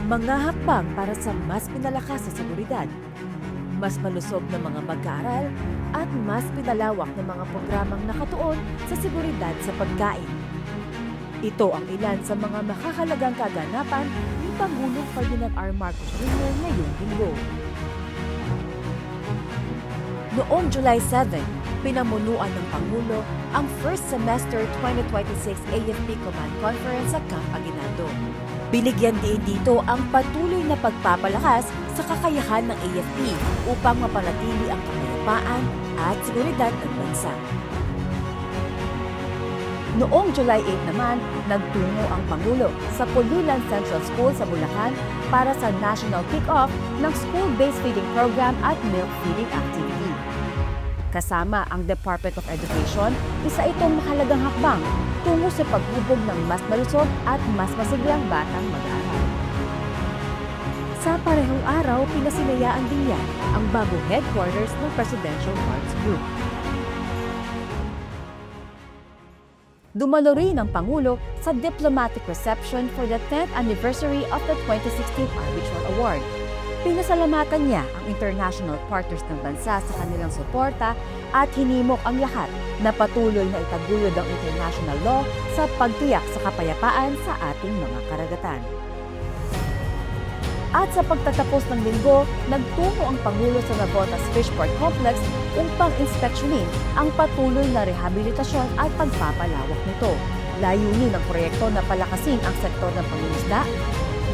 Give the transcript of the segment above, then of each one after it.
Mga hakbang para sa mas pinalakas na seguridad, mas malusog na mga mag-aaral, at mas pinalawak na mga programang nakatuon sa seguridad sa pagkain. Ito ang ilan sa mga makakalagang kaganapan ni Pangulong Ferdinand R. Marcos Jr. ngayong linggo. Noong July 7, pinamunuan ng Pangulo ang First Semester 2026 AFP Command Conference sa Camp Aguinaldo. Binigyan din dito ang patuloy na pagpapalakas sa kakayahan ng AFP upang mapanatili ang kapayapaan at seguridad ng bansa. Noong July 8 naman, nagtungo ang Pangulo sa Pulilan Central School sa Bulacan para sa national kick-off ng school-based feeding program at milk feeding activity. Kasama ang Department of Education, isa itong mahalagang hakbang tungo sa paghubog ng mas malusog at mas masiglang batang mag-aaral. Sa parehong araw, pinasinayaan din yan ang bagong headquarters ng Presidential Arts Group. Dumalo rin ang Pangulo sa diplomatic reception for the 10th anniversary of the 2016 Arbitral Award. Pinasalamatan niya ang international partners ng bansa sa kanilang suporta at hinimok ang lahat na patuloy na itaguyod ang international law sa pagtiyak sa kapayapaan sa ating mga karagatan. At sa pagtatapos ng linggo, nagtungo ang Pangulo sa Navotas Fishport Complex upang inspeksyonin ang patuloy na rehabilitasyon at pagpapalawak nito. Layunin ng proyekto na palakasin ang sektor ng pangingisda,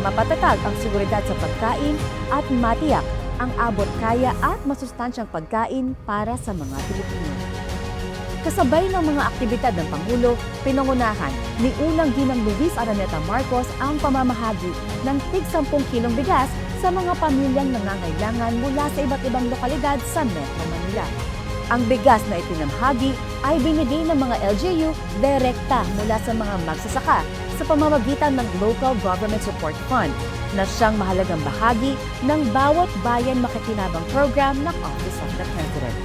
mapatatag ang seguridad sa pagkain at matiyak ang abot kaya at masustansyang pagkain para sa mga Pilipino. Kasabay ng mga aktibidad ng Pangulo, pinangunahan ni Unang Ginang Luis Araneta Marcos ang pamamahagi ng tig-10 kilong bigas sa mga pamilyang nangangailangan mula sa iba't ibang lokalidad sa Metro Manila. Ang bigas na ipinamahagi ay binigay ng mga LGU direkta mula sa mga magsasaka sa pamamagitan ng Local Government Support Fund na siyang mahalagang bahagi ng bawat bayan makikinabang program ng Office of the President.